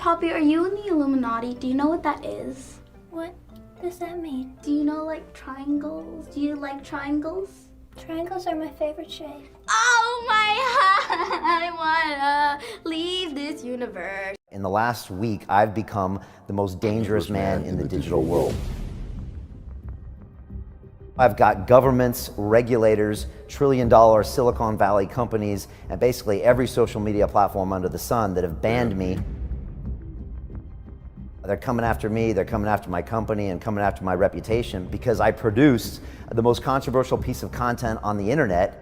Poppy, are you in the Illuminati? Do you know what that is? What does that mean? Do you know, like, triangles? Do you like triangles? Triangles are my favorite shape. Oh my God! I wanna leave this universe. In the last week, I've become the most dangerous man in the digital world. I've got governments, regulators, trillion-dollar Silicon Valley companies, and basically every social media platform under the sun that have banned me. They're coming after me, they're coming after my company, and coming after my reputation because I produced the most controversial piece of content on the internet.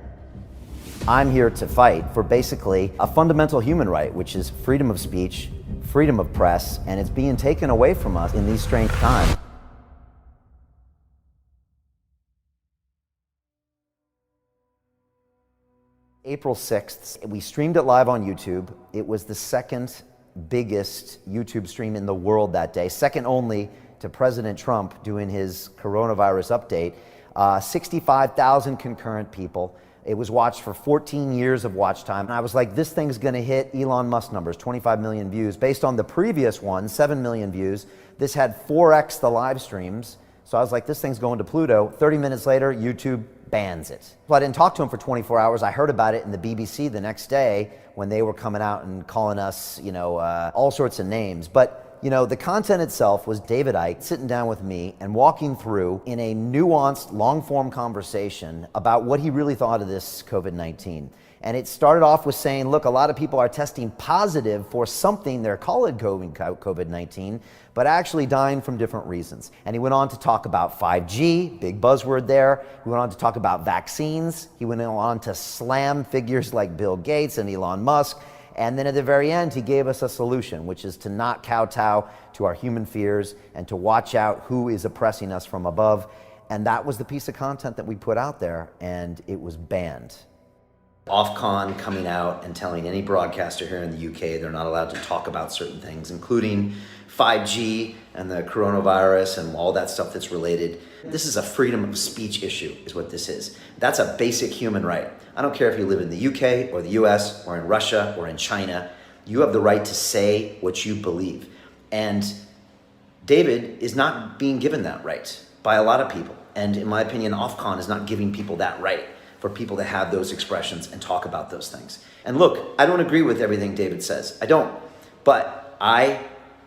I'm here to fight for basically a fundamental human right, which is freedom of speech, freedom of press, and it's being taken away from us in these strange times. April 6th, we streamed it live on YouTube. It was the second biggest YouTube stream in the world that day, second only to President Trump doing his coronavirus update. 65,000 concurrent people. It was watched for 14 years of watch time. And I was like, this thing's gonna hit Elon Musk numbers, 25 million views. Based on the previous one, 7 million views, this had 4x the live streams. So I was like, this thing's going to Pluto. 30 minutes later, YouTube bans it. Well, I didn't talk to him for 24 hours. I heard about it in the BBC the next day when they were coming out and calling us, all sorts of names. But the content itself was David Icke sitting down with me and walking through in a nuanced, long-form conversation about what he really thought of this COVID-19. And it started off with saying, look, a lot of people are testing positive for something they're calling COVID-19, but actually dying from different reasons. And he went on to talk about 5G, big buzzword there. He went on to talk about vaccines. He went on to slam figures like Bill Gates and Elon Musk. And then at the very end, he gave us a solution, which is to not kowtow to our human fears and to watch out who is oppressing us from above. And that was the piece of content that we put out there, and it was banned. Ofcom coming out and telling any broadcaster here in the UK they're not allowed to talk about certain things, including 5G and the coronavirus and all that stuff that's related. This is a freedom of speech issue, is what this is. That's a basic human right. I don't care if you live in the UK or the US or in Russia or in China. You have the right to say what you believe. And David is not being given that right by a lot of people. And in my opinion, Ofcom is not giving people that right for people to have those expressions and talk about those things. And look, I don't agree with everything David says. I don't. But I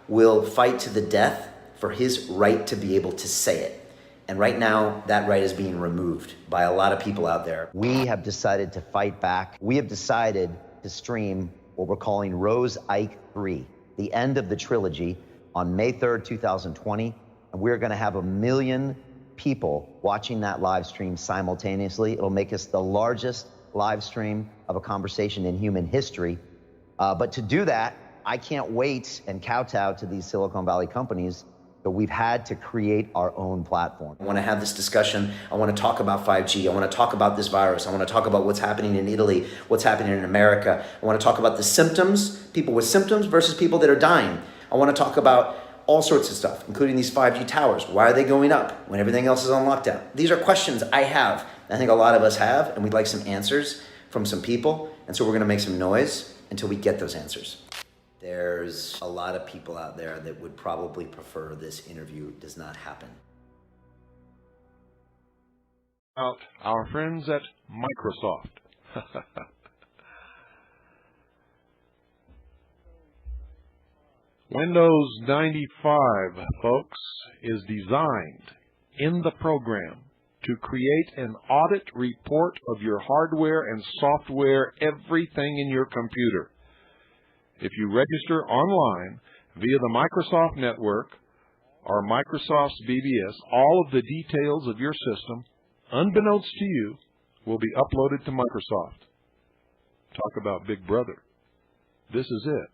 will fight to the death for his right to be able to say it. And right now, that right is being removed by a lot of people out there. We have decided to fight back. We have decided to stream what we're calling Rose Icke 3, the end of the trilogy, on May 3rd, 2020. And we're gonna have 1 million people watching that live stream simultaneously. It'll make us the largest live stream of a conversation in human history. But to do that, I can't wait and kowtow to these Silicon Valley companies. So we've had to create our own platform. I want to have this discussion. I want to talk about 5G. I want to talk about this virus. I want to talk about what's happening in Italy, what's happening in America. I want to talk about the symptoms, people with symptoms versus people that are dying. I want to talk about all sorts of stuff, including these 5G towers. Why are they going up when everything else is on lockdown? These are questions I have. I think a lot of us have, and we'd like some answers from some people. And so we're going to make some noise until we get those answers. There's a lot of people out there that would probably prefer this interview does not happen. Our friends at Microsoft. Windows 95, folks, is designed in the program to create an audit report of your hardware and software, everything in your computer. If you register online via the Microsoft network or Microsoft's BBS, all of the details of your system, unbeknownst to you, will be uploaded to Microsoft. Talk about Big Brother. This is it.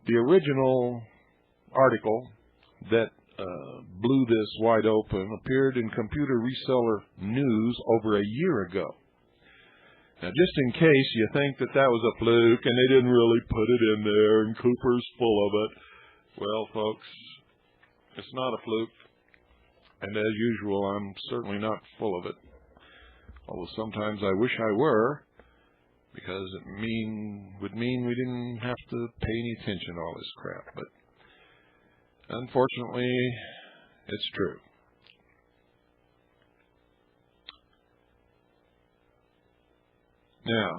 The original article that blew this wide open appeared in Computer Reseller News over a year ago. Now, just in case you think that that was a fluke and they didn't really put it in there and Cooper's full of it, well, folks, it's not a fluke. And as usual, I'm certainly not full of it. Although sometimes I wish I were. because it would mean we didn't have to pay any attention to all this crap. But unfortunately, it's true. Now,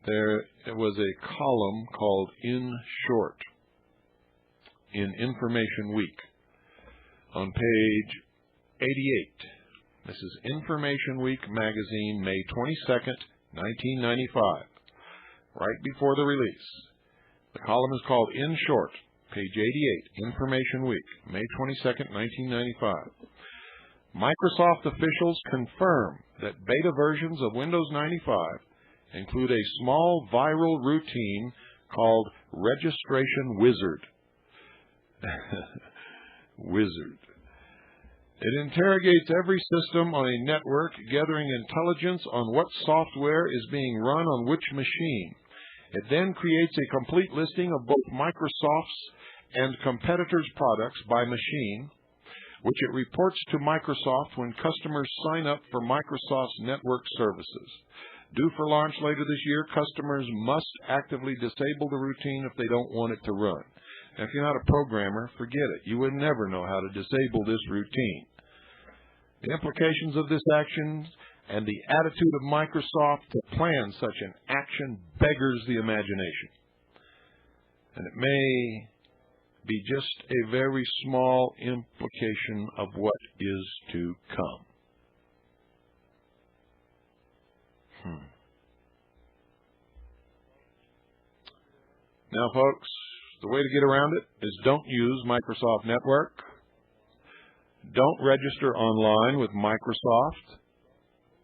there was a column called In Short in Information Week on page 88. This is Information Week magazine, May 22nd, 1995, right before the release. The column is called In Short, page 88, Information Week, May 22nd, 1995. Microsoft officials confirm that beta versions of Windows 95 include a small viral routine called Registration Wizard. Wizard. It interrogates every system on a network, gathering intelligence on what software is being run on which machine. It then creates a complete listing of both Microsoft's and competitors' products by machine, which it reports to Microsoft when customers sign up for Microsoft's network services. Due for launch later this year, customers must actively disable the routine if they don't want it to run. Now, if you're not a programmer, forget it. You would never know how to disable this routine. The implications of this action and the attitude of Microsoft to plan such an action beggars the imagination. And it may be just a very small implication of what is to come. Now, folks, the way to get around it is don't use Microsoft Network. Don't register online with Microsoft.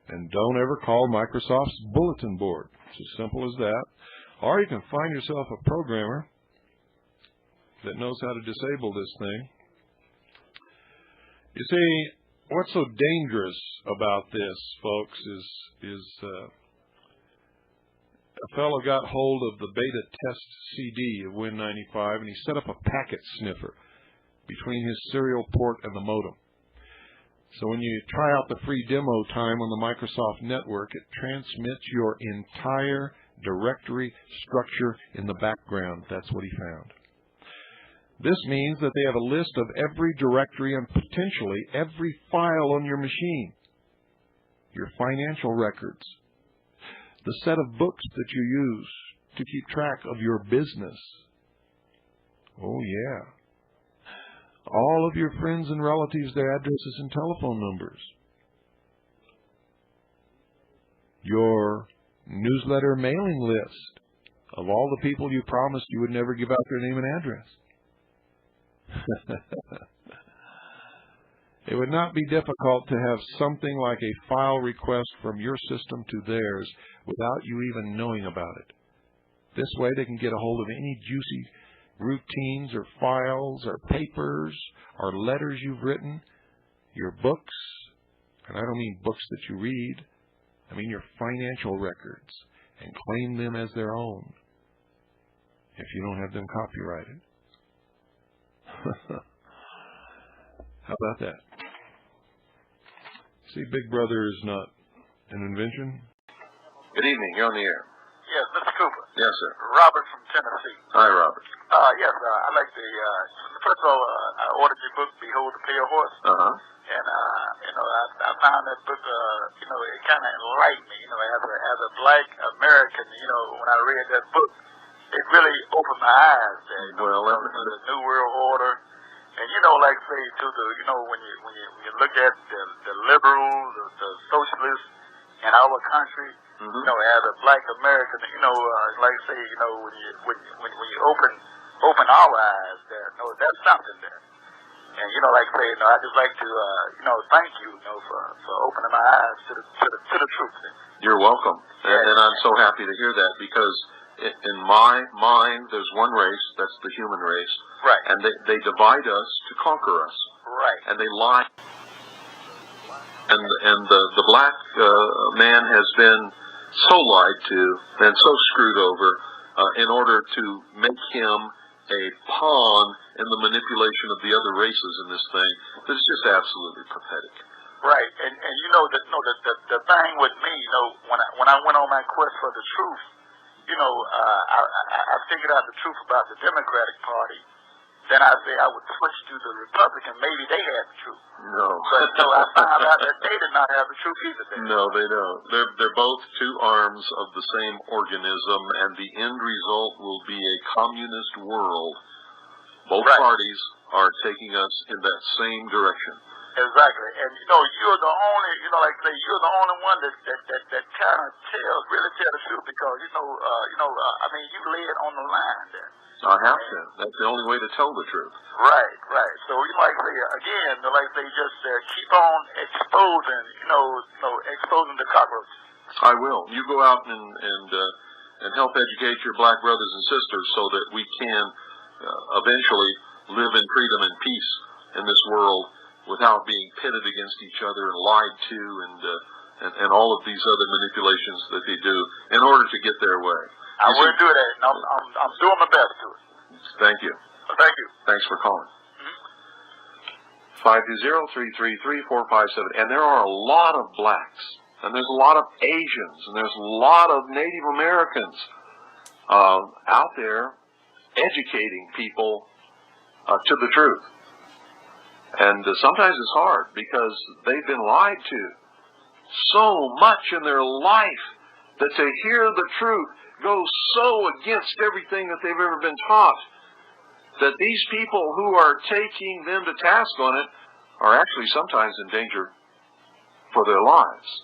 And don't ever call Microsoft's bulletin board. It's as simple as that. Or you can find yourself a programmer that knows how to disable this thing. You see, what's so dangerous about this, folks, is a fellow got hold of the beta test CD of Win95, and he set up a packet sniffer between his serial port and the modem. So when you try out the free demo time on the Microsoft network, it transmits your entire directory structure in the background. That's what he found. This means that they have a list of every directory and potentially every file on your machine, your financial records, the set of books that you use to keep track of your business. Oh, yeah. All of your friends and relatives, their addresses and telephone numbers. Your newsletter mailing list of all the people you promised you would never give out their name and address. It would not be difficult to have something like a file request from your system to theirs without you even knowing about it. This way they can get a hold of any juicy routines or files or papers or letters you've written, your books, and I don't mean books that you read, I mean your financial records, and claim them as their own if you don't have them copyrighted. How about that? See, Big Brother is not an invention. Good evening. You're on the air. Yes, Mr. Cooper. Yes, sir. Robert from Tennessee. Hi, Robert. Yes, I'd like to, first of all, I ordered your book, Behold the Pale Horse. Uh-huh. And, I found that book, it kind of enlightened me, as a black American, when I read that book, it really opened my eyes there, to the New World Order. And, like say, to the, when you look at the liberals, the socialists in our country, as a black American, like say, when you open our eyes there, that's something there. And, like say, I just like to, thank you, for opening my eyes to the truth. You're welcome. And I'm so happy to hear that, because in my mind, there's one race, that's the human race. Right. And they divide us to conquer us. Right. And they lie. And the black man has been so lied to and so screwed over in order to make him a pawn in the manipulation of the other races in this thing. It's just absolutely pathetic. Right, and you know the thing with me, you know, when I went on my quest for the truth, you know, I figured out the truth about the Democratic Party. Then I say I would switch to the Republican. Maybe they had the truth. No. But so I found out that they did not have the truth either. No, they don't. They're both two arms of the same organism, and the end result will be a communist world. Both parties are taking us in that same direction. Exactly, and you know, you're the only, you know, like I say, you're the only one that kind of really tell the truth, because I mean, you lay it on the line there. I have to. That's the only way to tell the truth. Right. So you like say again, like they just keep on exposing, exposing the cockroaches. I will. You go out and help educate your black brothers and sisters so that we can eventually live in freedom and peace in this world without being pitted against each other and lied to and all of these other manipulations that they do in order to get their way. I will do that, and I'm doing my best to it. Thank you. Thank you. Thanks for calling. 520-333-4578. And there are a lot of blacks, and there's a lot of Asians, and there's a lot of Native Americans out there educating people to the truth. And sometimes it's hard because they've been lied to so much in their life that to hear the truth goes so against everything that they've ever been taught that these people who are taking them to task on it are actually sometimes in danger for their lives.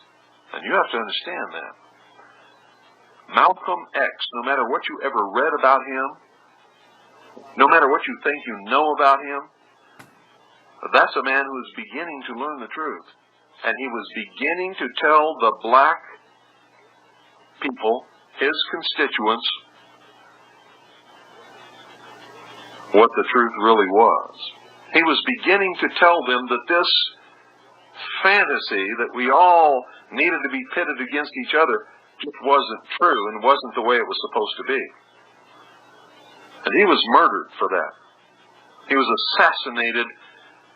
And you have to understand that. Malcolm X, no matter what you ever read about him, no matter what you think you know about him, that's a man who is beginning to learn the truth. And he was beginning to tell the black people, his constituents, what the truth really was. He was beginning to tell them that this fantasy that we all needed to be pitted against each other just wasn't true and wasn't the way it was supposed to be. And he was murdered for that. He was assassinated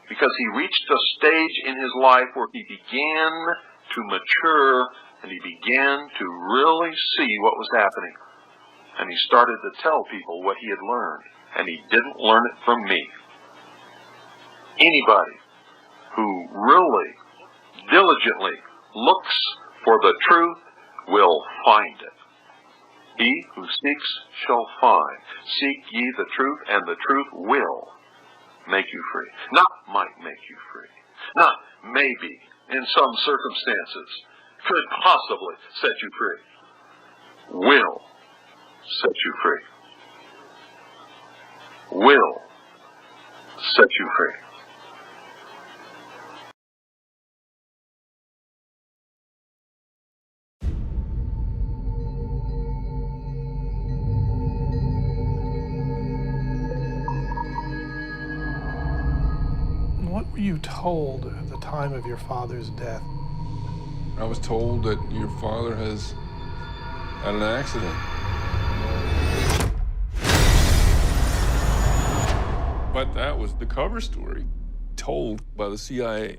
because he reached a stage in his life where he began to mature and he began to really see what was happening. And he started to tell people what he had learned. And he didn't learn it from me. Anybody who really diligently looks for the truth will find it. He who seeks shall find. Seek ye the truth, and the truth will make you free. Not might make you free. Not maybe, in some circumstances, could possibly set you free. Will set you free. Will set you free. What were you told at the time of your father's death? I was told that your father has had an accident. But that was the cover story, told by the CIA.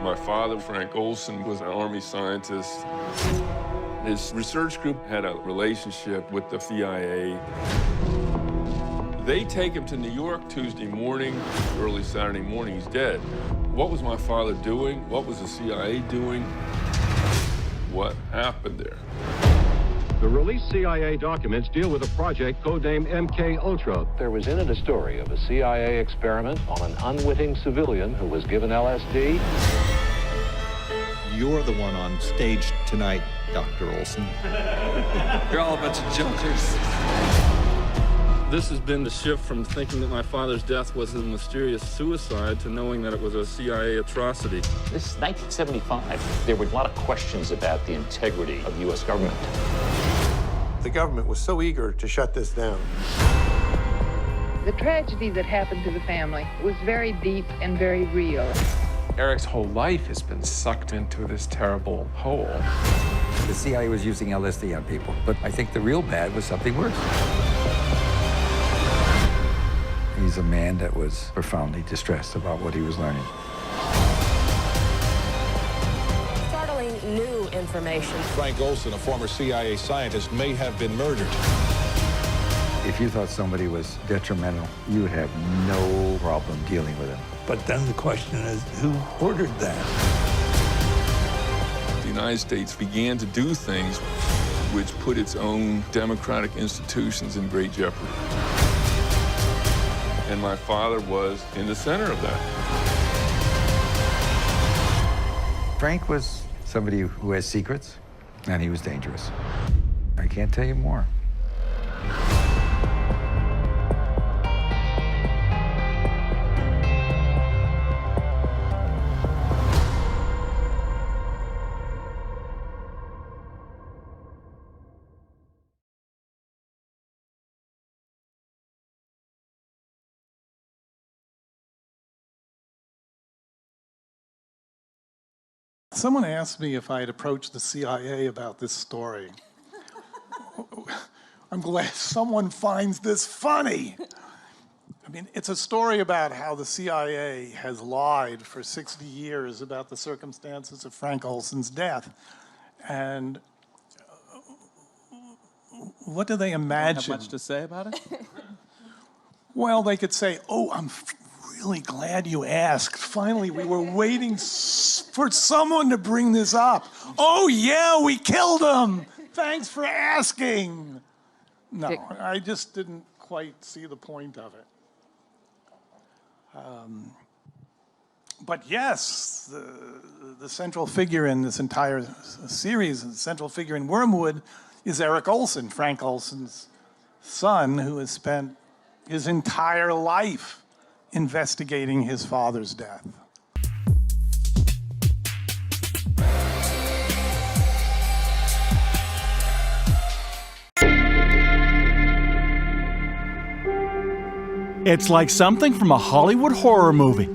My father, Frank Olson, was an Army scientist. His research group had a relationship with the CIA. They take him to New York Tuesday morning, early Saturday morning, he's dead. What was my father doing? What was the CIA doing? What happened there? The released CIA documents deal with a project codenamed MK-Ultra. There was in it a story of a CIA experiment on an unwitting civilian who was given LSD. You're the one on stage tonight, Dr. Olson. You're all a bunch of jokers. This has been the shift from thinking that my father's death was a mysterious suicide to knowing that it was a CIA atrocity. This is 1975. There were a lot of questions about the integrity of the U.S. government. The government was so eager to shut this down. The tragedy that happened to the family was very deep and very real. Eric's whole life has been sucked into this terrible hole. The CIA was using LSD on people, but I think the real bad was something worse. He's a man that was profoundly distressed about what he was learning. Startling new information. Frank Olson, a former CIA scientist, may have been murdered. If you thought somebody was detrimental, you would have no problem dealing with him. But then the question is, who ordered that? The United States began to do things which put its own democratic institutions in great jeopardy. And my father was in the center of that. Frank was somebody who has secrets, and he was dangerous. I can't tell you more. Someone asked me if I had approached the CIA about this story. I'm glad someone finds this funny. I mean, it's a story about how the CIA has lied for 60 years about the circumstances of Frank Olson's death. And what do they imagine? Have much to say about it? Well, they could say, oh, I'm really glad you asked. Finally, we were waiting for someone to bring this up. Oh, yeah, we killed him. Thanks for asking. No, I just didn't quite see the point of it. But yes, the central figure in this entire series, the central figure in Wormwood, is Eric Olson, Frank Olson's son, who has spent his entire life investigating his father's death. It's like something from a Hollywood horror movie.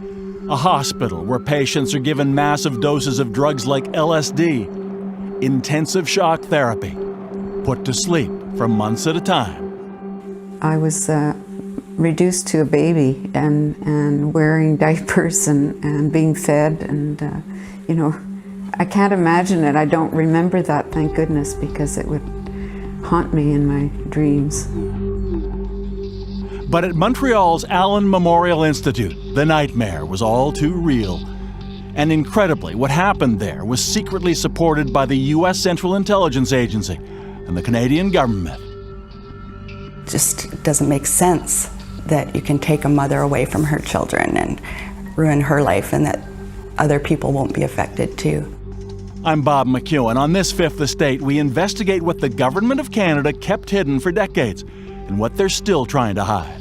A hospital where patients are given massive doses of drugs like LSD, intensive shock therapy, put to sleep for months at a time. I was reduced to a baby and wearing diapers and being fed and, you know, I can't imagine it. I don't remember that, thank goodness, because it would haunt me in my dreams. But at Montreal's Allen Memorial Institute, the nightmare was all too real. And incredibly, what happened there was secretly supported by the U.S. Central Intelligence Agency and the Canadian government. It just doesn't make sense that you can take a mother away from her children and ruin her life and that other people won't be affected too. I'm Bob McEwen. On this Fifth Estate, we investigate what the Government of Canada kept hidden for decades and what they're still trying to hide.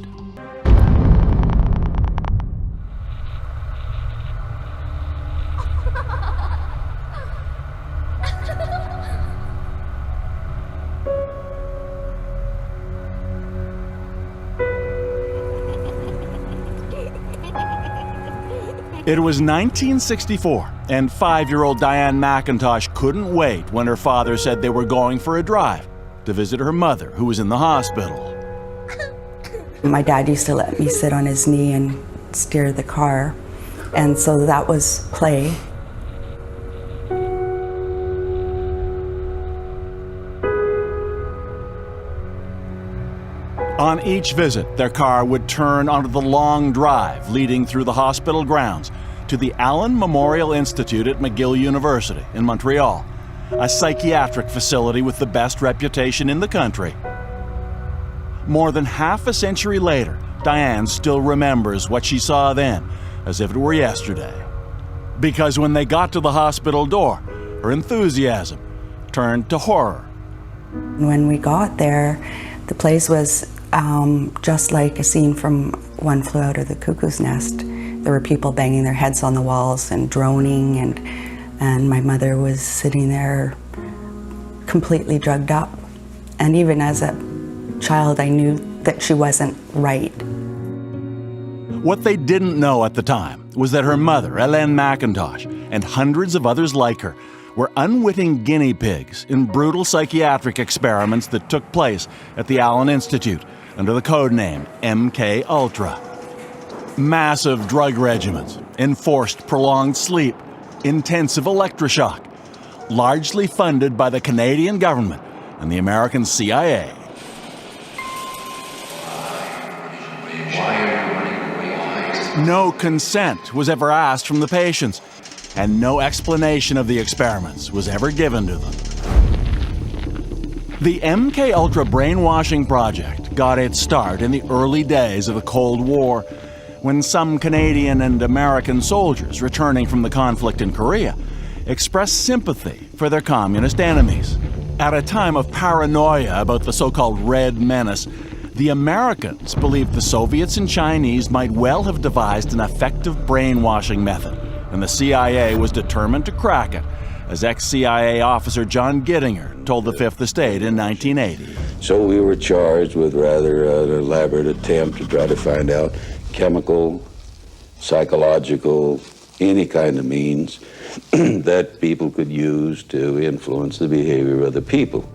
It was 1964, and 5-year-old Diane McIntosh couldn't wait when her father said they were going for a drive to visit her mother, who was in the hospital. My dad used to let me sit on his knee and steer the car, and so that was play. On each visit, their car would turn onto the long drive leading through the hospital grounds to the Allen Memorial Institute at McGill University in Montreal, a psychiatric facility with the best reputation in the country. More than half a century later, Diane still remembers what she saw then, as if it were yesterday. Because when they got to the hospital door, her enthusiasm turned to horror. When we got there, the place was just like a scene from One Flew Out of the Cuckoo's Nest. There were people banging their heads on the walls and droning, and my mother was sitting there completely drugged up. And even as a child, I knew that she wasn't right. What they didn't know at the time was that her mother, Hélène McIntosh, and hundreds of others like her were unwitting guinea pigs in brutal psychiatric experiments that took place at the Allen Institute under the code name MK Ultra. Massive drug regimens, enforced prolonged sleep, intensive electroshock, largely funded by the Canadian government and the American CIA. No consent was ever asked from the patients, and no explanation of the experiments was ever given to them. The MK-Ultra brainwashing project got its start in the early days of the Cold War, when some Canadian and American soldiers returning from the conflict in Korea expressed sympathy for their communist enemies. At a time of paranoia about the so-called Red Menace, the Americans believed the Soviets and Chinese might well have devised an effective brainwashing method, and the CIA was determined to crack it, as ex-CIA officer John Gittinger told the Fifth Estate in 1980. So we were charged with rather an elaborate attempt to try to find out chemical, psychological, any kind of means that people could use to influence the behavior of the people.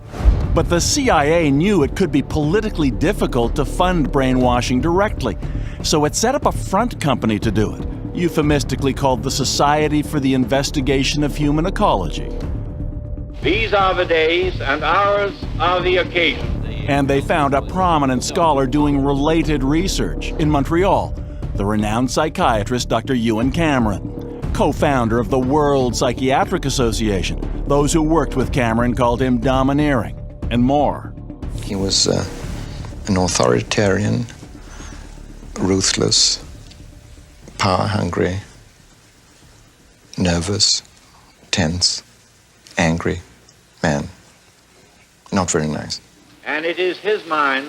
But the CIA knew it could be politically difficult to fund brainwashing directly, so it set up a front company to do it, euphemistically called the Society for the Investigation of Human Ecology. These are the days and hours are the occasion. And they found a prominent scholar doing related research in Montreal, the renowned psychiatrist Dr. Ewan Cameron, co-founder of the World Psychiatric Association. Those who worked with Cameron called him domineering, and more. He was an authoritarian, ruthless, power-hungry, nervous, tense, angry man. Not very nice. And it is his mind,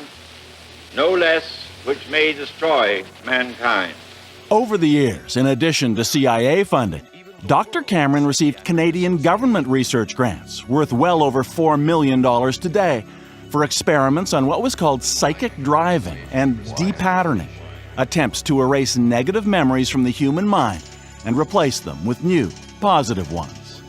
no less, which may destroy mankind. Over the years, in addition to CIA funding, Dr. Cameron received Canadian government research grants worth well over $4 million today for experiments on what was called psychic driving and depatterning, attempts to erase negative memories from the human mind and replace them with new, positive ones.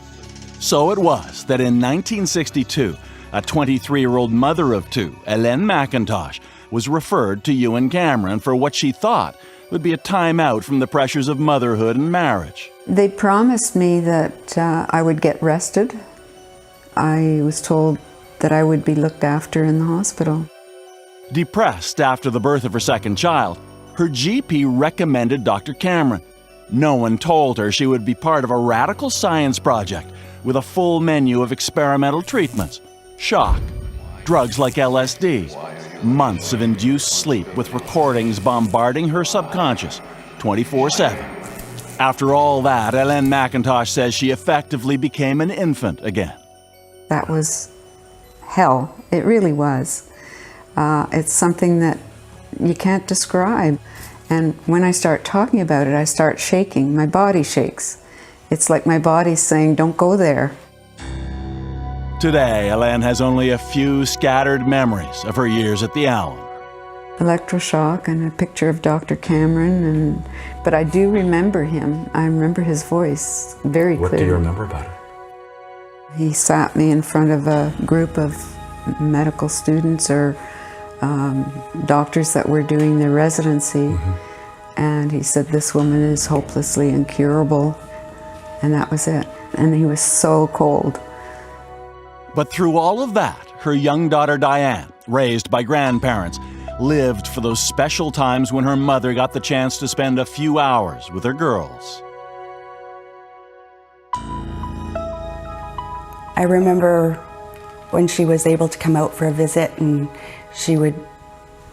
So it was that in 1962, a 23-year-old mother of two, Ellen McIntosh, was referred to Ewan Cameron for what she thought would be a time out from the pressures of motherhood and marriage. They promised me that I would get rested. I was told that I would be looked after in the hospital. Depressed after the birth of her second child, her GP recommended Dr. Cameron. No one told her she would be part of a radical science project with a full menu of experimental treatments, shock, drugs like LSD, months of induced sleep with recordings bombarding her subconscious 24/7. After all that, Ellen McIntosh says she effectively became an infant again. That was hell. It really was. It's something that you can't describe. And when I start talking about it, I start shaking. My body shakes. It's like my body's saying, don't go there. Today, Ellen has only a few scattered memories of her years at the Allen. Electroshock and a picture of Dr. Cameron, but I do remember him. I remember his voice very clearly. What do you remember about it? He sat me in front of a group of medical students or doctors that were doing their residency, and he said, this woman is hopelessly incurable, and that was it. And he was so cold. But through all of that, her young daughter Diane, raised by grandparents, lived for those special times when her mother got the chance to spend a few hours with her girls. I remember when she was able to come out for a visit, and she would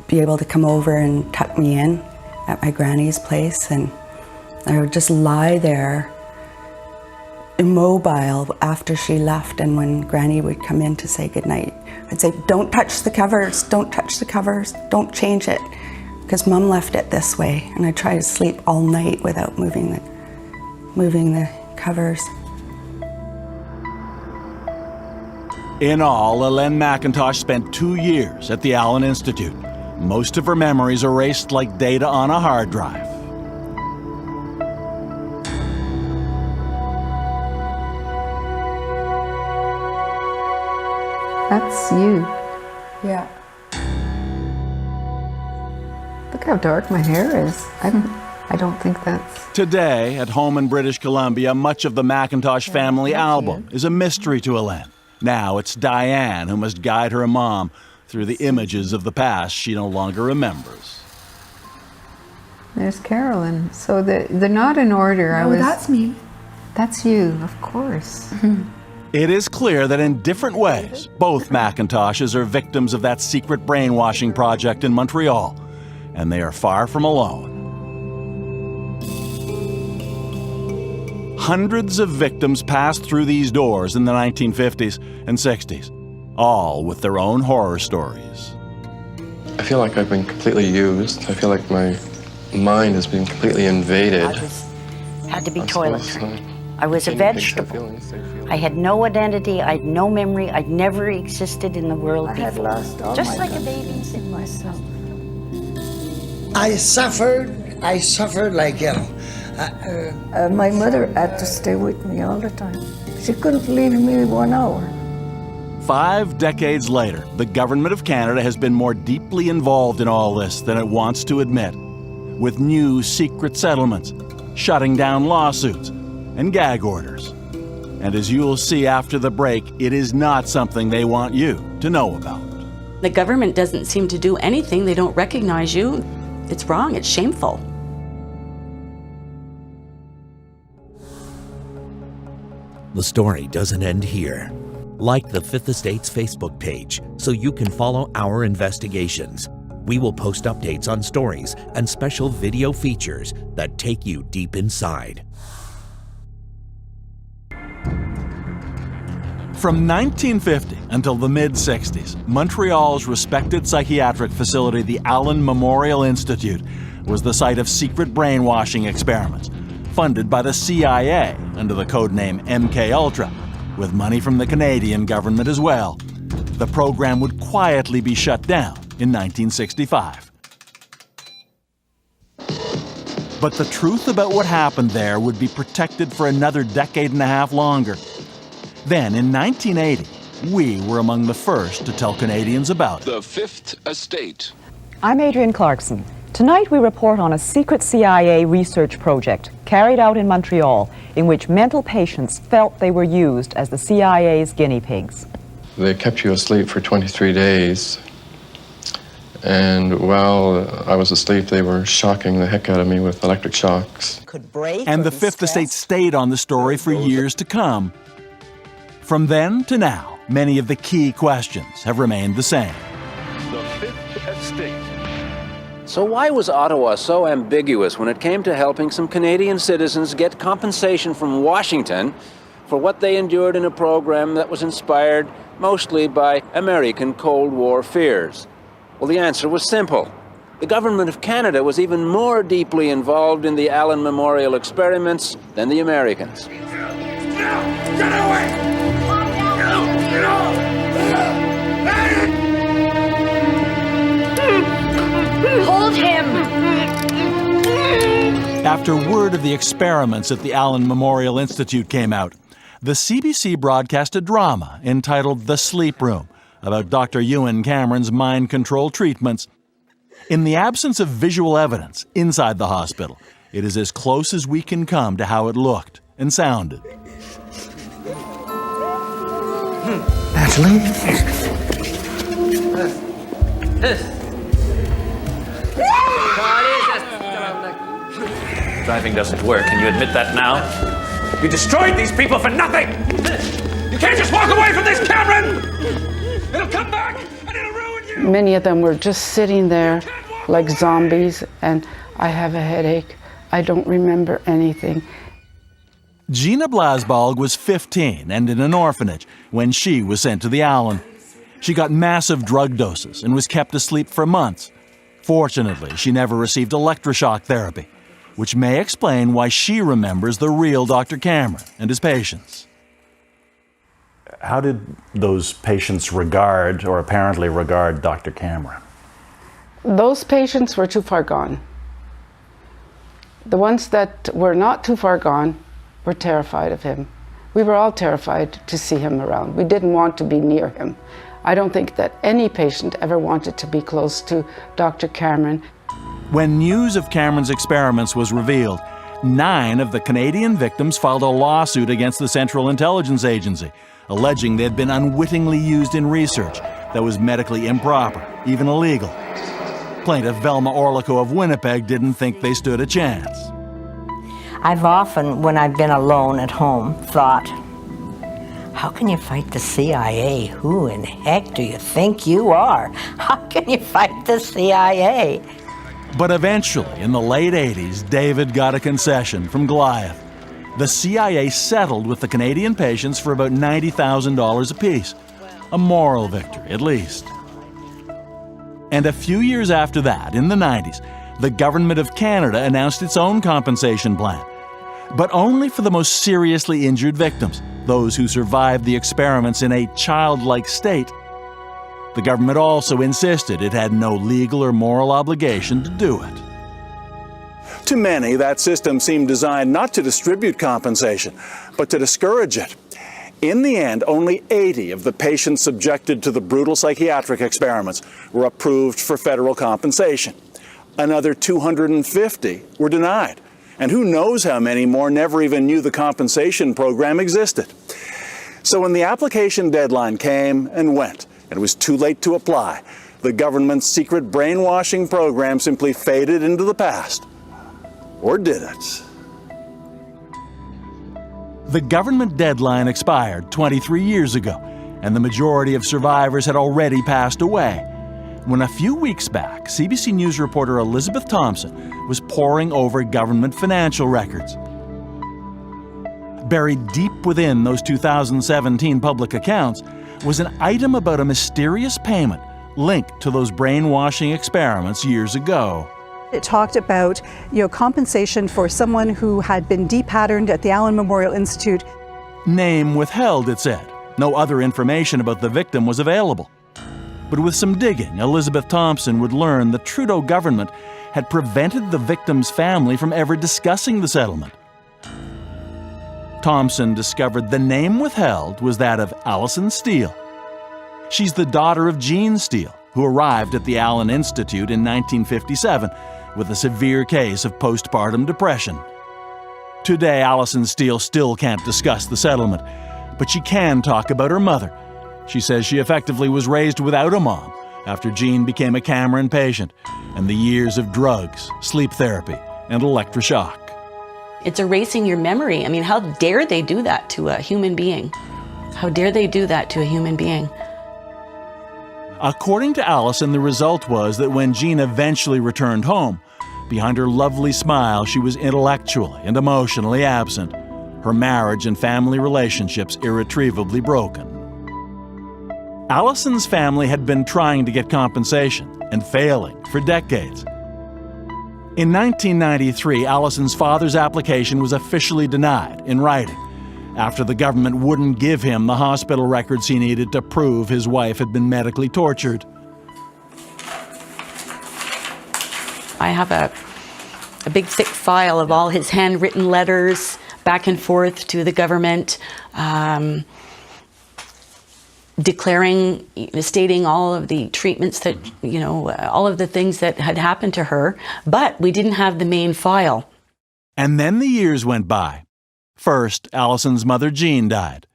be able to come over and tuck me in at my granny's place, and I would just lie there immobile after she left, and when Granny would come in to say goodnight, I'd say, don't touch the covers, don't touch the covers, don't change it, because Mom left it this way, and I'd try to sleep all night without moving the covers. In all, Ellen McIntosh spent 2 years at the Allen Institute, most of her memories erased like data on a hard drive. That's you. Yeah. Look how dark my hair is. I don't think that's... Today, at home in British Columbia, much of the McIntosh family album is a mystery to Elaine. Now it's Diane who must guide her mom through the images of the past she no longer remembers. There's Carolyn. So they're not in order. No, that's me. That's you, of course. It is clear that in different ways, both McIntoshes are victims of that secret brainwashing project in Montreal, and they are far from alone. Hundreds of victims passed through these doors in the 1950s and 60s, all with their own horror stories. I feel like I've been completely used. I feel like my mind has been completely invaded. Had to be toiletry. I was a vegetable. I had no identity, I had no memory, I'd never existed in the world before. I had lost all just my like a baby in myself. I suffered like hell. My mother had to stay with me all the time. She couldn't leave me 1 hour. 5 decades later, the government of Canada has been more deeply involved in all this than it wants to admit, with new secret settlements, shutting down lawsuits, and gag orders. And as you'll see after the break, it is not something they want you to know about. The government doesn't seem to do anything. They don't recognize you. It's wrong. It's shameful. The story doesn't end here. Like the Fifth Estate's Facebook page so you can follow our investigations. We will post updates on stories and special video features that take you deep inside. From 1950 until the mid-60s, Montreal's respected psychiatric facility, the Allen Memorial Institute, was the site of secret brainwashing experiments, funded by the CIA under the codename MKUltra, with money from the Canadian government as well. The program would quietly be shut down in 1965. But the truth about what happened there would be protected for another decade and a half longer. Then, in 1980, we were among the first to tell Canadians about it. The Fifth Estate. I'm Adrienne Clarkson. Tonight we report on a secret CIA research project carried out in Montreal in which mental patients felt they were used as the CIA's guinea pigs. They kept you asleep for 23 days. And while I was asleep, they were shocking the heck out of me with electric shocks. And the Fifth Estate stayed on the story for years to come. From then to now, many of the key questions have remained the same. The Fifth Estate. So why was Ottawa so ambiguous when it came to helping some Canadian citizens get compensation from Washington for what they endured in a program that was inspired mostly by American Cold War fears? Well, the answer was simple. The government of Canada was even more deeply involved in the Allen Memorial experiments than the Americans. Get away! Hold him! After word of the experiments at the Allen Memorial Institute came out, the CBC broadcast a drama entitled The Sleep Room about Dr. Ewan Cameron's mind control treatments. In the absence of visual evidence inside the hospital, it is as close as we can come to how it looked and sounded. Natalie? Driving doesn't work. Can you admit that now? You destroyed these people for nothing! You can't just walk away from this, Cameron! It'll come back and it'll ruin you! Many of them were just sitting there like zombies, and I have a headache. I don't remember anything. Gina Blasbalg was 15 and in an orphanage when she was sent to the Allen. She got massive drug doses and was kept asleep for months. Fortunately, she never received electroshock therapy, which may explain why she remembers the real Dr. Cameron and his patients. How did those patients regard, or apparently regard, Dr. Cameron? Those patients were too far gone. The ones that were not too far gone were terrified of him. We were all terrified to see him around. We didn't want to be near him. I don't think that any patient ever wanted to be close to Dr. Cameron. When news of Cameron's experiments was revealed, 9 of the Canadian victims filed a lawsuit against the Central Intelligence Agency, alleging they had been unwittingly used in research that was medically improper, even illegal. Plaintiff Velma Orlico of Winnipeg didn't think they stood a chance. I've often, when I've been alone at home, thought, how can you fight the CIA? Who in heck do you think you are? How can you fight the CIA? But eventually, in the late 80s, David got a concession from Goliath. The CIA settled with the Canadian patients for about $90,000 apiece. A moral victory, at least. And a few years after that, in the 90s, the Government of Canada announced its own compensation plan. But only for the most seriously injured victims, those who survived the experiments in a childlike state. The government also insisted it had no legal or moral obligation to do it. To many, that system seemed designed not to distribute compensation, but to discourage it. In the end, only 80 of the patients subjected to the brutal psychiatric experiments were approved for federal compensation. Another 250 were denied. And who knows how many more never even knew the compensation program existed. So when the application deadline came and went, and it was too late to apply, the government's secret brainwashing program simply faded into the past. Or did it? The government deadline expired 23 years ago, and the majority of survivors had already passed away, when a few weeks back, CBC News reporter Elizabeth Thompson was poring over government financial records. Buried deep within those 2017 public accounts was an item about a mysterious payment linked to those brainwashing experiments years ago. It talked about, compensation for someone who had been depatterned at the Allen Memorial Institute. Name withheld, it said. No other information about the victim was available. But with some digging, Elizabeth Thompson would learn the Trudeau government had prevented the victim's family from ever discussing the settlement. Thompson discovered the name withheld was that of Alison Steele. She's the daughter of Gene Steele, who arrived at the Allen Institute in 1957 with a severe case of postpartum depression. Today, Alison Steele still can't discuss the settlement, but she can talk about her mother. She says she effectively was raised without a mom after Jean became a Cameron patient and the years of drugs, sleep therapy, and electroshock. It's erasing your memory. I mean, how dare they do that to a human being? How dare they do that to a human being? According to Alison, the result was that when Jean eventually returned home, behind her lovely smile, she was intellectually and emotionally absent, her marriage and family relationships irretrievably broken. Alison's family had been trying to get compensation and failing for decades. In 1993, Alison's father's application was officially denied in writing after the government wouldn't give him the hospital records he needed to prove his wife had been medically tortured. I have a big thick file of all his handwritten letters back and forth to the government, stating all of the treatments that, all of the things that had happened to her, but we didn't have the main file. And then the years went by. First, Alison's mother Jean died.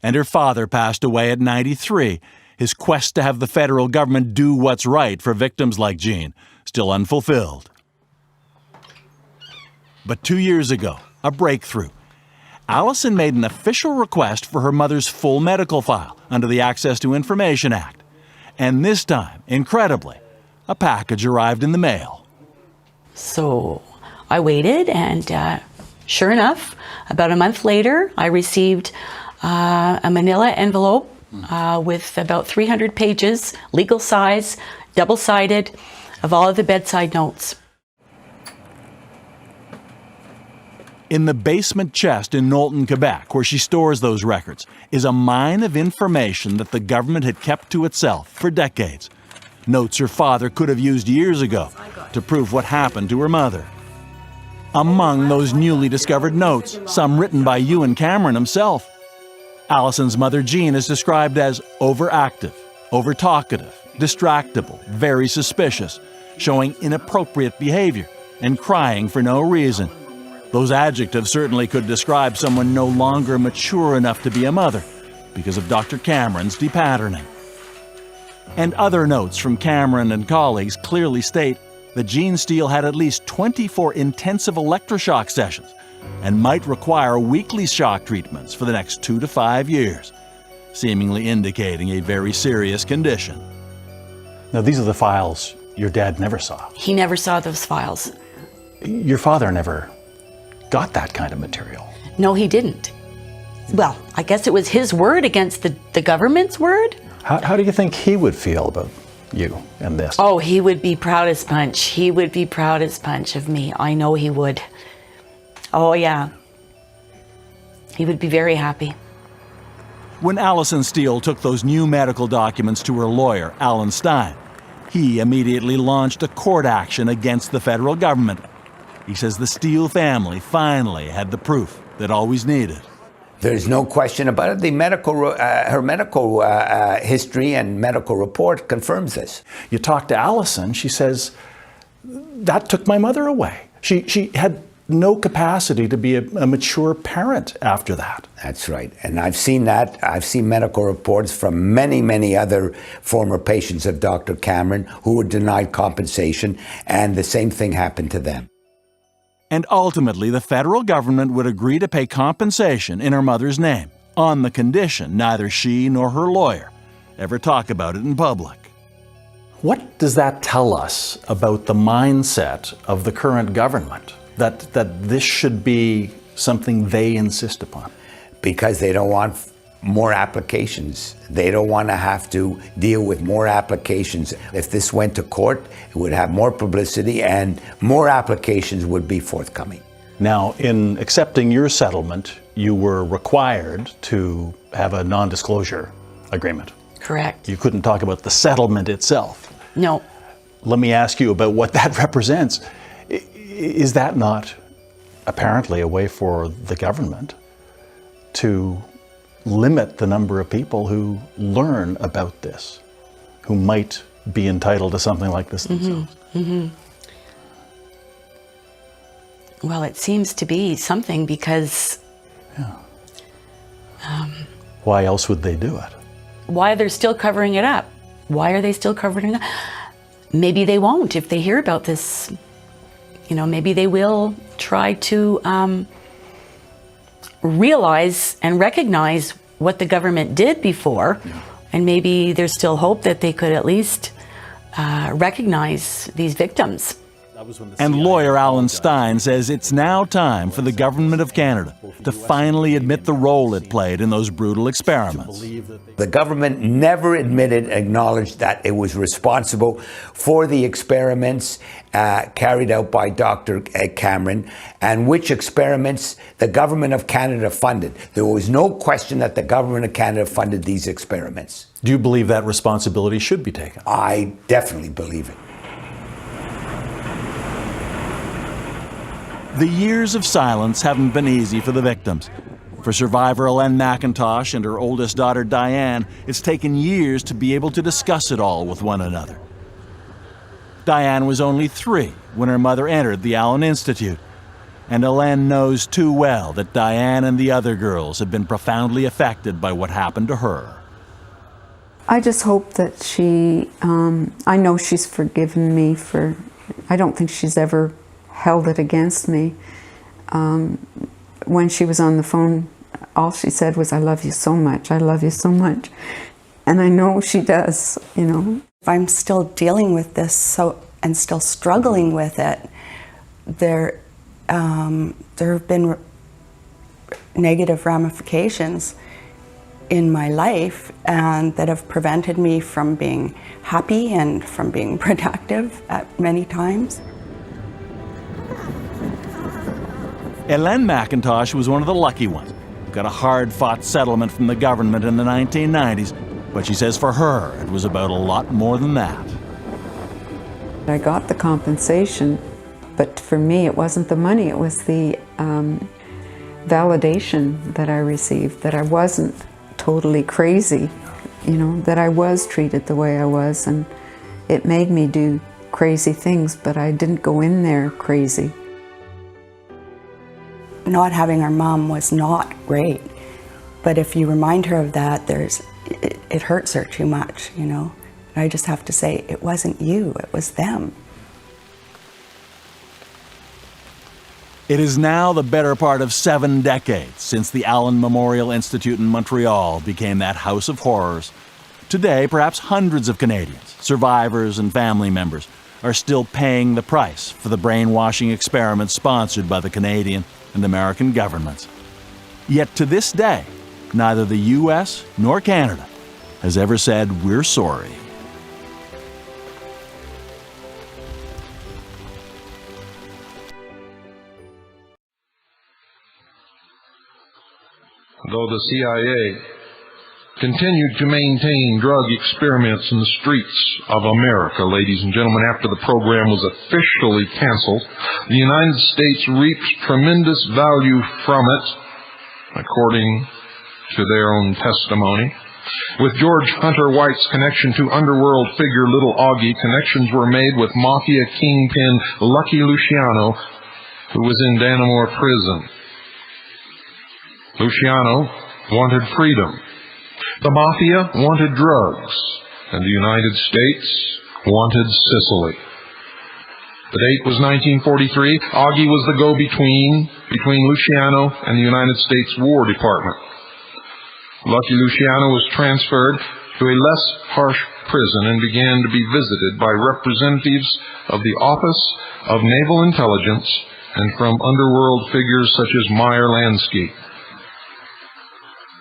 And her father passed away at 93, his quest to have the federal government do what's right for victims like Jean still unfulfilled. But 2 years ago, a breakthrough. Alison made an official request for her mother's full medical file under the Access to Information Act. And this time, incredibly, a package arrived in the mail. So I waited, and sure enough, about a month later, I received a manila envelope with about 300 pages, legal size, double-sided, of all of the bedside notes. In the basement chest in Knowlton, Quebec, where she stores those records, is a mine of information that the government had kept to itself for decades. Notes her father could have used years ago to prove what happened to her mother. Among those newly discovered notes, some written by Ewan Cameron himself. Alison's mother Jean is described as overactive, overtalkative, distractible, very suspicious, showing inappropriate behavior and crying for no reason. Those adjectives certainly could describe someone no longer mature enough to be a mother because of Dr. Cameron's depatterning. And other notes from Cameron and colleagues clearly state that Jean Steele had at least 24 intensive electroshock sessions and might require weekly shock treatments for the next 2 to 5 years, seemingly indicating a very serious condition. Now, these are the files your dad never saw. He never saw those files. Your father never got that kind of material. No, he didn't. Well, I guess it was his word against the government's word. How do you think he would feel about you and this? Oh, he would be proud as punch. He would be proud as punch of me. I know he would. Oh, yeah. He would be very happy. When Allison Steele took those new medical documents to her lawyer, Alan Stein, he immediately launched a court action against the federal government. He says the Steele family finally had the proof they'd always needed. There's no question about it. The her medical history and medical report confirms this. You talk to Allison, she says, that took my mother away. She had no capacity to be a mature parent after that. That's right. And I've seen that. I've seen medical reports from many, many other former patients of Dr. Cameron who were denied compensation, and the same thing happened to them. And ultimately, the federal government would agree to pay compensation in her mother's name, on the condition neither she nor her lawyer ever talk about it in public. What does that tell us about the mindset of the current government, that this should be something they insist upon? Because they don't want more applications. They don't want to have to deal with more applications. If this went to court, it would have more publicity and more applications would be forthcoming. Now, in accepting your settlement, you were required to have a non-disclosure agreement. Correct. You couldn't talk about the settlement itself. No. Let me ask you about what that represents. Is that not apparently a way for the government to limit the number of people who learn about this, who might be entitled to something like this themselves? Well, it seems to be something because... Why else would they do it? Why they're still covering it up? Why are they still covering it up? Maybe they won't if they hear about this. You know, maybe they will try to realize and recognize what the government did before, and maybe there's still hope that they could at least recognize these victims. And lawyer Alan Stein says it's now time for the Government of Canada to finally admit the role it played in those brutal experiments. The government never acknowledged that it was responsible for the experiments carried out by Dr. Cameron, and which experiments the Government of Canada funded. There was no question that the Government of Canada funded these experiments. Do you believe that responsibility should be taken? I definitely believe it. The years of silence haven't been easy for the victims. For survivor Ellen McIntosh and her oldest daughter Diane, it's taken years to be able to discuss it all with one another. Diane was only 3 when her mother entered the Allen Institute, and Ellen knows too well that Diane and the other girls have been profoundly affected by what happened to her. I just hope that she, I know she's forgiven me for, I don't think she's ever held it against me. When she was on the phone, all she said was, "I love you so much, I love you so much." And I know she does, you know. I'm still dealing with this and still struggling with it. There have been negative ramifications in my life and that have prevented me from being happy and from being productive at many times. Ellen McIntosh was one of the lucky ones who got a hard-fought settlement from the government in the 1990s, but she says for her it was about a lot more than that. I got the compensation, but for me it wasn't the money, it was the validation that I received, that I wasn't totally crazy, you know, that I was treated the way I was, and it made me do crazy things, but I didn't go in there crazy. Not having our mom was not great, but if you remind her of that, it hurts her too much, you know. And I just have to say, it wasn't you, it was them. It is now the better part of 7 decades since the Allen Memorial Institute in Montreal became that house of horrors. Today, perhaps hundreds of Canadians, survivors and family members, are still paying the price for the brainwashing experiments sponsored by the Canadian and American governments. Yet to this day, neither the U.S. nor Canada has ever said we're sorry. Though the CIA continued to maintain drug experiments in the streets of America, ladies and gentlemen, after the program was officially canceled, the United States reaped tremendous value from it, according to their own testimony. With George Hunter White's connection to underworld figure Little Augie, connections were made with Mafia kingpin Lucky Luciano, who was in Dannemora prison. Luciano wanted freedom. The Mafia wanted drugs, and the United States wanted Sicily. The date was 1943. Augie was the go-between between Luciano and the United States War Department. Lucky Luciano was transferred to a less harsh prison and began to be visited by representatives of the Office of Naval Intelligence and from underworld figures such as Meyer Lansky.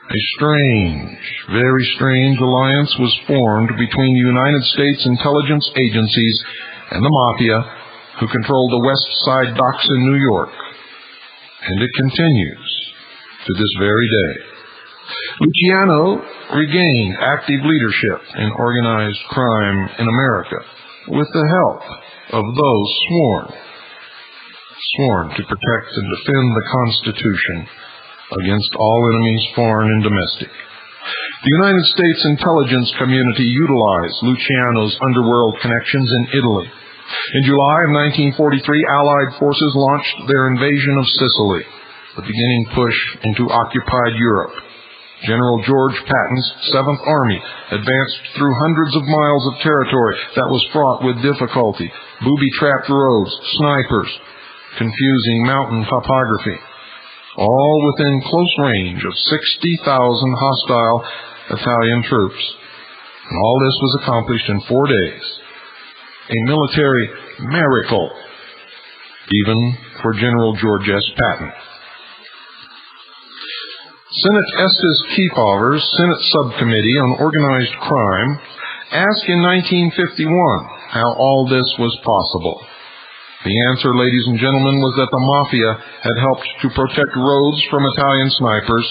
A strange, very strange alliance was formed between the United States intelligence agencies and the Mafia, who controlled the West Side docks in New York. And it continues to this very day. Luciano regained active leadership in organized crime in America with the help of those sworn to protect and defend the Constitution against all enemies, foreign and domestic. The United States intelligence community utilized Luciano's underworld connections in Italy. In July of 1943, Allied forces launched their invasion of Sicily, the beginning push into occupied Europe. General George Patton's 7th Army advanced through hundreds of miles of territory that was fraught with difficulty, booby-trapped roads, snipers, confusing mountain topography, all within close range of 60,000 hostile Italian troops. And all this was accomplished in 4 days. A military miracle, even for General George S. Patton. Senate Estes Kefauver's Senate Subcommittee on Organized Crime asked in 1951 how all this was possible. The answer, ladies and gentlemen, was that the Mafia had helped to protect roads from Italian snipers,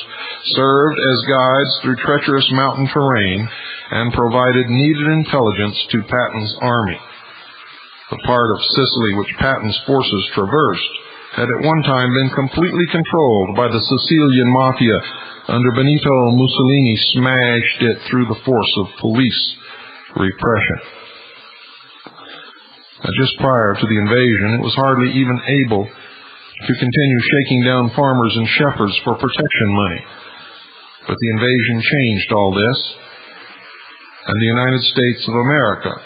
served as guides through treacherous mountain terrain, and provided needed intelligence to Patton's army. The part of Sicily which Patton's forces traversed had at one time been completely controlled by the Sicilian Mafia. Under Benito Mussolini smashed it through the force of police repression. Just prior to the invasion, it was hardly even able to continue shaking down farmers and shepherds for protection money. But the invasion changed all this, and the United States of America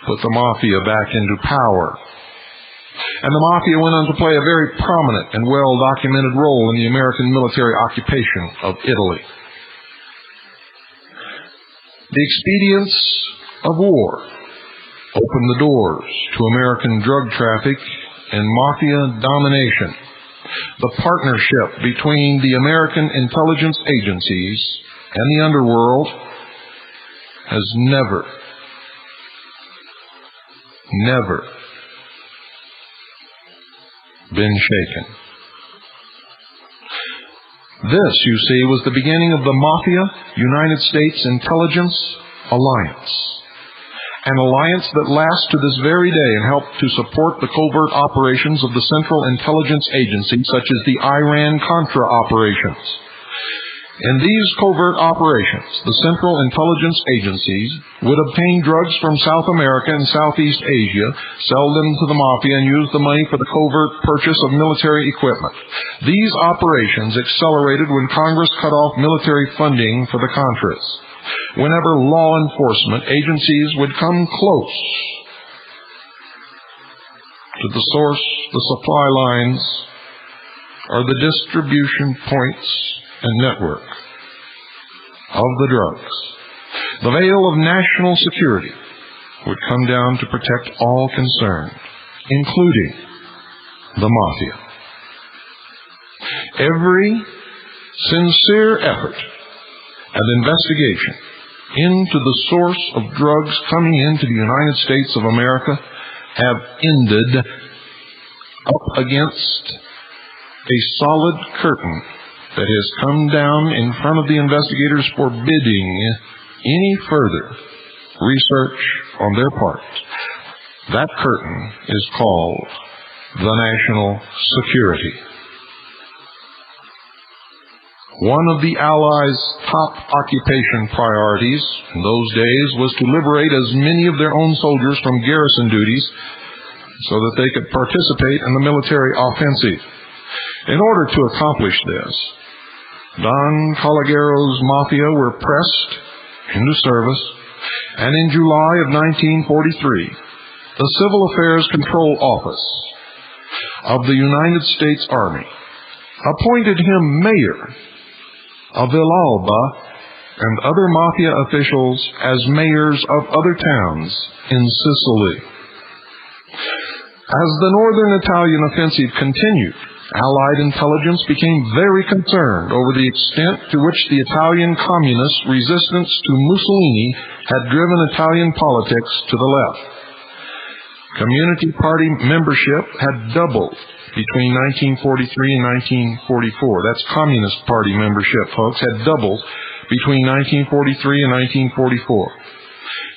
put the Mafia back into power. And the Mafia went on to play a very prominent and well-documented role in the American military occupation of Italy. The expedients of war opened the doors to American drug traffic and Mafia domination. The partnership between the American intelligence agencies and the underworld has never been shaken. This, you see, was the beginning of the Mafia-United States Intelligence Alliance. An alliance that lasts to this very day and helped to support the covert operations of the Central Intelligence Agency, such as the Iran-Contra operations. In these covert operations, the Central Intelligence Agencies would obtain drugs from South America and Southeast Asia, sell them to the Mafia, and use the money for the covert purchase of military equipment. These operations accelerated when Congress cut off military funding for the Contras. Whenever law enforcement agencies would come close to the source, the supply lines, or the distribution points and network of the drugs, the veil of national security would come down to protect all concerned, including the Mafia. Every sincere effort and investigation into the source of drugs coming into the United States of America have ended up against a solid curtain that has come down in front of the investigators, forbidding any further research on their part. That curtain is called the national security. One of the Allies' top occupation priorities in those days was to liberate as many of their own soldiers from garrison duties so that they could participate in the military offensive. In order to accomplish this, Don Calleguero's Mafia were pressed into service, and in July of 1943, the Civil Affairs Control Office of the United States Army appointed him mayor of Villalba and other Mafia officials as mayors of other towns in Sicily. As the northern Italian offensive continued, Allied intelligence became very concerned over the extent to which the Italian communist resistance to Mussolini had driven Italian politics to the left. Community Party membership had doubled between 1943 and 1944. That's Communist Party membership, folks, had doubled between 1943 and 1944.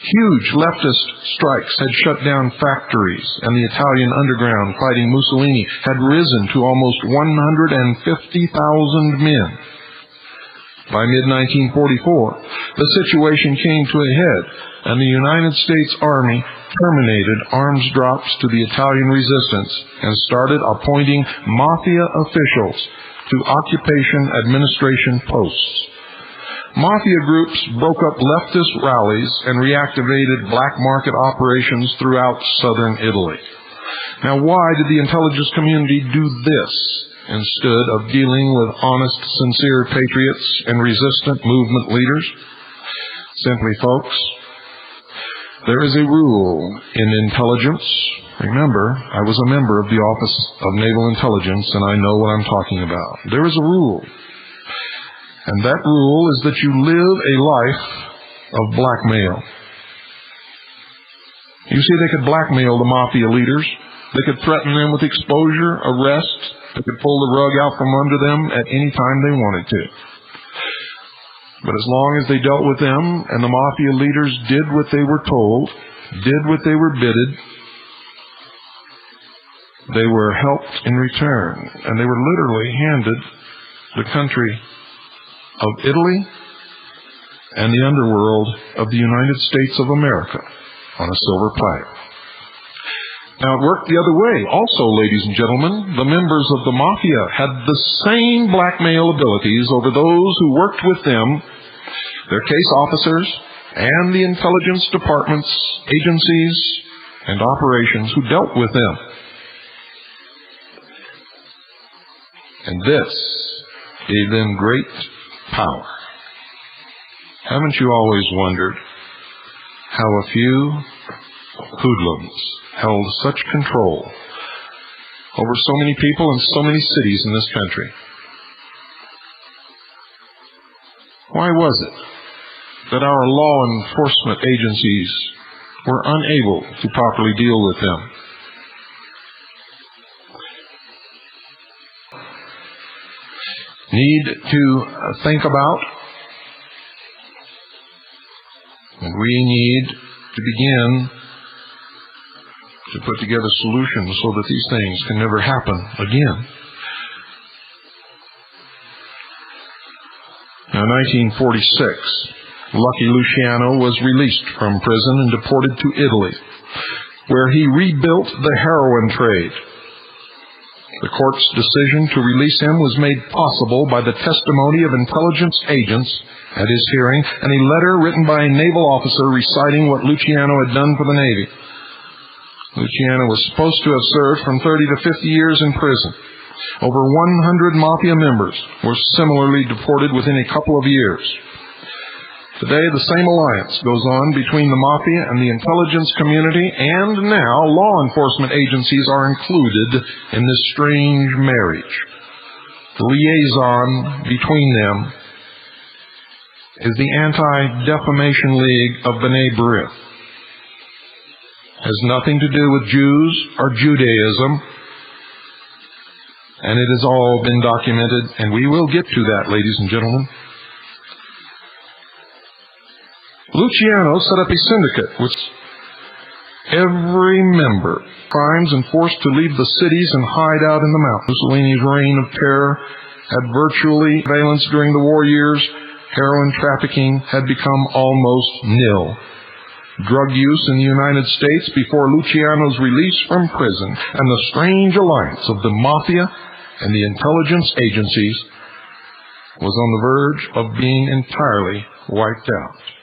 Huge leftist strikes had shut down factories, and the Italian underground fighting Mussolini had risen to almost 150,000 men. By mid-1944, the situation came to a head, and the United States Army terminated arms drops to the Italian resistance and started appointing Mafia officials to occupation administration posts. Mafia groups broke up leftist rallies and reactivated black market operations throughout southern Italy. Now, why did the intelligence community do this instead of dealing with honest, sincere patriots and resistant movement leaders? Simply, folks, there is a rule in intelligence. Remember, I was a member of the Office of Naval Intelligence, and I know what I'm talking about. There is a rule. And that rule is that you live a life of blackmail. You see, they could blackmail the Mafia leaders. They could threaten them with exposure, arrest. They could pull the rug out from under them at any time they wanted to. But as long as they dealt with them and the Mafia leaders did what they were told, did what they were bidded, they were helped in return. And they were literally handed the country of Italy and the underworld of the United States of America on a silver platter. Now, it worked the other way. Also, ladies and gentlemen, the members of the Mafia had the same blackmail abilities over those who worked with them, their case officers, and the intelligence departments, agencies, and operations who dealt with them. And this gave them great power. Haven't you always wondered how a few hoodlums held such control over so many people and so many cities in this country? Why was it that our law enforcement agencies were unable to properly deal with them? Need to think about, and we need to begin to put together solutions so that these things can never happen again. Now, 1946, Lucky Luciano was released from prison and deported to Italy, where he rebuilt the heroin trade. The court's decision to release him was made possible by the testimony of intelligence agents at his hearing and a letter written by a naval officer reciting what Luciano had done for the Navy. Luciano was supposed to have served from 30 to 50 years in prison. Over 100 Mafia members were similarly deported within a couple of years. Today, the same alliance goes on between the Mafia and the intelligence community, and now law enforcement agencies are included in this strange marriage. The liaison between them is the Anti-Defamation League of B'nai B'rith. Has nothing to do with Jews or Judaism, and it has all been documented, and we will get to that, ladies and gentlemen. Luciano set up a syndicate with every member crimes and forced to leave the cities and hide out in the mountains. Mussolini's reign of terror had virtually surveillance during the war years. Heroin trafficking had become almost nil. Drug use in the United States before Luciano's release from prison and the strange alliance of the Mafia and the intelligence agencies was on the verge of being entirely wiped out.